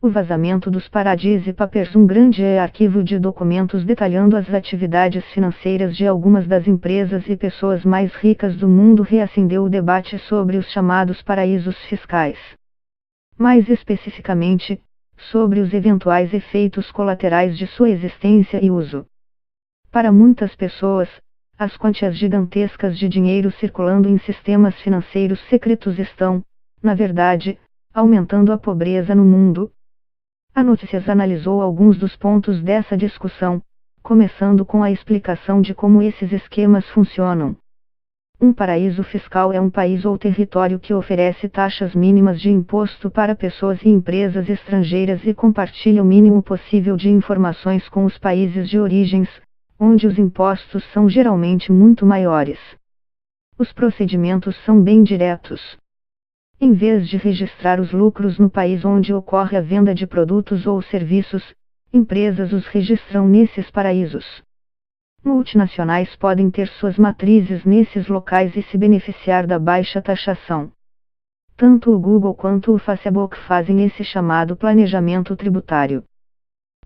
O vazamento dos Paradise Papers, um grande arquivo de documentos detalhando as atividades financeiras de algumas das empresas e pessoas mais ricas do mundo, reacendeu o debate sobre os chamados paraísos fiscais. Mais especificamente, sobre os eventuais efeitos colaterais de sua existência e uso. Para muitas pessoas, as quantias gigantescas de dinheiro circulando em sistemas financeiros secretos estão, na verdade, aumentando a pobreza no mundo. A Notícias analisou alguns dos pontos dessa discussão, começando com a explicação de como esses esquemas funcionam. Um paraíso fiscal é um país ou território que oferece taxas mínimas de imposto para pessoas e empresas estrangeiras e compartilha o mínimo possível de informações com os países de origens, onde os impostos são geralmente muito maiores. Os procedimentos são bem diretos. Em vez de registrar os lucros no país onde ocorre a venda de produtos ou serviços, empresas os registram nesses paraísos. Multinacionais podem ter suas matrizes nesses locais e se beneficiar da baixa taxação. Tanto o Google quanto o Facebook fazem esse chamado planejamento tributário.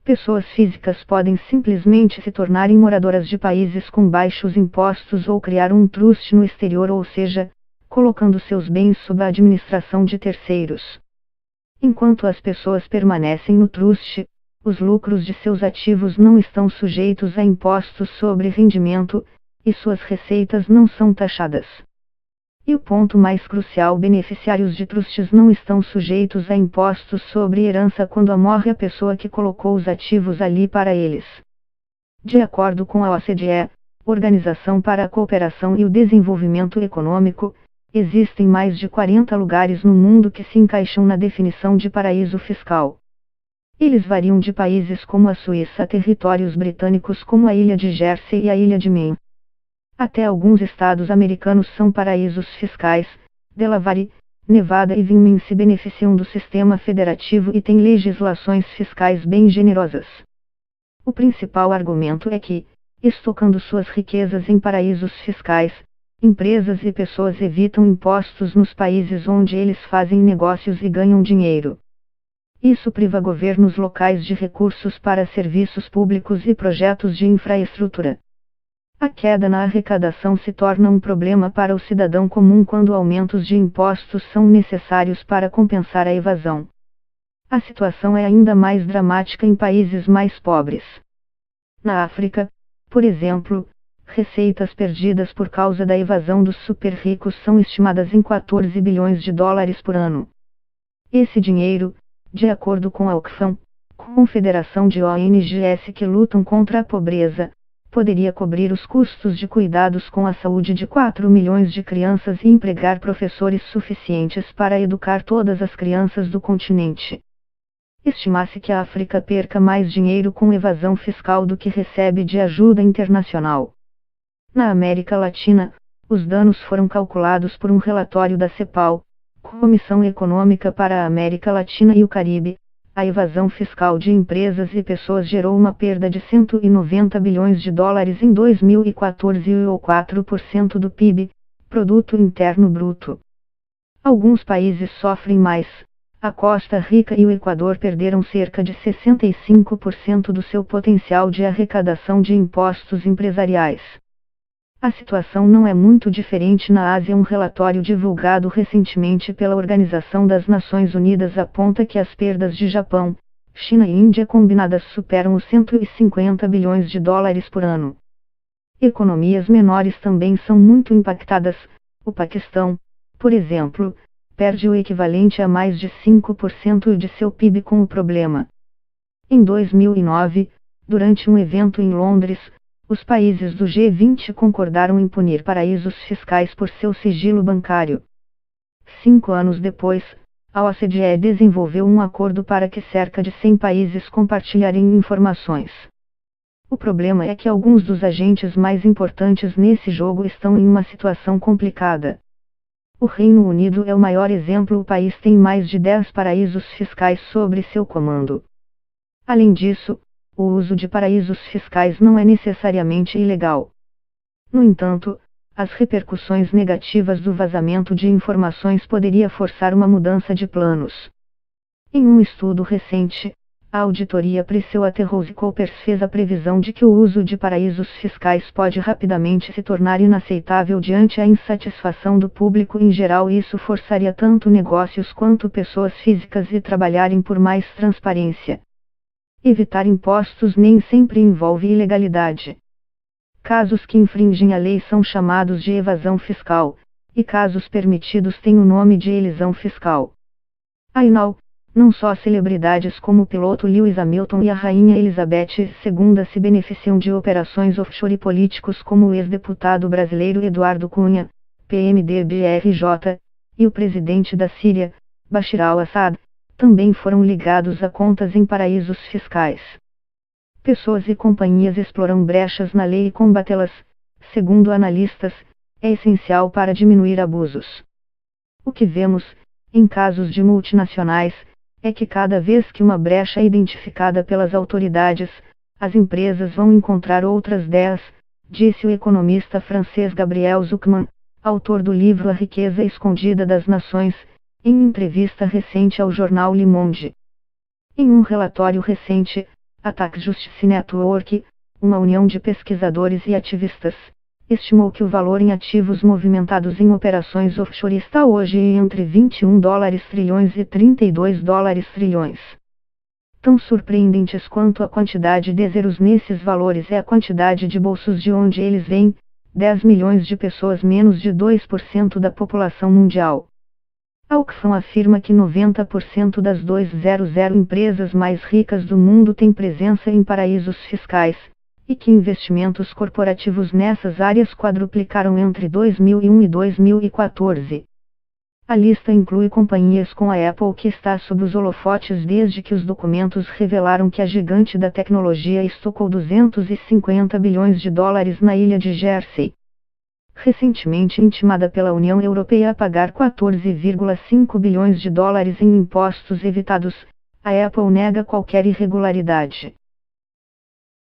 Pessoas físicas podem simplesmente se tornarem moradoras de países com baixos impostos ou criar um trust no exterior, ou seja, colocando seus bens sob a administração de terceiros. Enquanto as pessoas permanecem no trust, os lucros de seus ativos não estão sujeitos a impostos sobre rendimento, e suas receitas não são taxadas. E o ponto mais crucial: beneficiários de trusts não estão sujeitos a impostos sobre herança quando morre a pessoa que colocou os ativos ali para eles. De acordo com a OCDE, Organização para a Cooperação e o Desenvolvimento Econômico, existem mais de 40 lugares no mundo que se encaixam na definição de paraíso fiscal. Eles variam de países como a Suíça a territórios britânicos como a Ilha de Jersey e a Ilha de Maine. Até alguns estados americanos são paraísos fiscais. Delaware, Nevada e Wyoming se beneficiam do sistema federativo e têm legislações fiscais bem generosas. O principal argumento é que, estocando suas riquezas em paraísos fiscais, empresas e pessoas evitam impostos nos países onde eles fazem negócios e ganham dinheiro. Isso priva governos locais de recursos para serviços públicos e projetos de infraestrutura. A queda na arrecadação se torna um problema para o cidadão comum quando aumentos de impostos são necessários para compensar a evasão. A situação é ainda mais dramática em países mais pobres. Na África, por exemplo, receitas perdidas por causa da evasão dos super-ricos são estimadas em 14 bilhões de dólares por ano. Esse dinheiro, de acordo com a Oxfam, confederação de ONGs que lutam contra a pobreza, poderia cobrir os custos de cuidados com a saúde de 4 milhões de crianças e empregar professores suficientes para educar todas as crianças do continente. Estima-se que a África perca mais dinheiro com evasão fiscal do que recebe de ajuda internacional. Na América Latina, os danos foram calculados por um relatório da CEPAL, Comissão Econômica para a América Latina e o Caribe. A evasão fiscal de empresas e pessoas gerou uma perda de 190 bilhões de dólares em 2014 ou 4% do PIB, Produto Interno Bruto. Alguns países sofrem mais. A Costa Rica e o Equador perderam cerca de 65% do seu potencial de arrecadação de impostos empresariais. A situação não é muito diferente na Ásia. Um relatório divulgado recentemente pela Organização das Nações Unidas aponta que as perdas de Japão, China e Índia combinadas superam os 150 bilhões de dólares por ano. Economias menores também são muito impactadas. O Paquistão, por exemplo, perde o equivalente a mais de 5% de seu PIB com o problema. Em 2009, durante um evento em Londres, os países do G20 concordaram em punir paraísos fiscais por seu sigilo bancário. 5 anos depois, a OCDE desenvolveu um acordo para que cerca de 100 países compartilharem informações. O problema é que alguns dos agentes mais importantes nesse jogo estão em uma situação complicada. O Reino Unido é o maior exemplo. O país tem mais de 10 paraísos fiscais sob seu comando. Além disso, o uso de paraísos fiscais não é necessariamente ilegal. No entanto, as repercussões negativas do vazamento de informações poderia forçar uma mudança de planos. Em um estudo recente, a auditoria PricewaterhouseCoopers fez a previsão de que o uso de paraísos fiscais pode rapidamente se tornar inaceitável diante a insatisfação do público em geral, e isso forçaria tanto negócios quanto pessoas físicas a trabalharem por mais transparência. Evitar impostos nem sempre envolve ilegalidade. Casos que infringem a lei são chamados de evasão fiscal, e casos permitidos têm o nome de elisão fiscal. Afinal, não só celebridades como o piloto Lewis Hamilton e a rainha Elizabeth II se beneficiam de operações offshore, e políticos como o ex-deputado brasileiro Eduardo Cunha, PMDB-RJ, e o presidente da Síria, Bashar al-Assad, também foram ligados a contas em paraísos fiscais. Pessoas e companhias exploram brechas na lei e combatê-las, segundo analistas, é essencial para diminuir abusos. O que vemos, em casos de multinacionais, é que cada vez que uma brecha é identificada pelas autoridades, as empresas vão encontrar outras 10, disse o economista francês Gabriel Zucman, autor do livro A Riqueza Escondida das Nações, em entrevista recente ao jornal Le Monde. Em um relatório recente, a Tax Justice Network, uma união de pesquisadores e ativistas, estimou que o valor em ativos movimentados em operações offshore está hoje entre 21 trilhões e 32 trilhões. Tão surpreendentes quanto a quantidade de zeros nesses valores é a quantidade de bolsos de onde eles vêm, 10 milhões de pessoas, menos de 2% da população mundial. A Oxfam afirma que 90% das 200 empresas mais ricas do mundo têm presença em paraísos fiscais, e que investimentos corporativos nessas áreas quadruplicaram entre 2001 e 2014. A lista inclui companhias como a Apple, que está sob os holofotes desde que os documentos revelaram que a gigante da tecnologia estocou 250 bilhões de dólares na ilha de Jersey. Recentemente intimada pela União Europeia a pagar 14,5 bilhões de dólares em impostos evitados, a Apple nega qualquer irregularidade.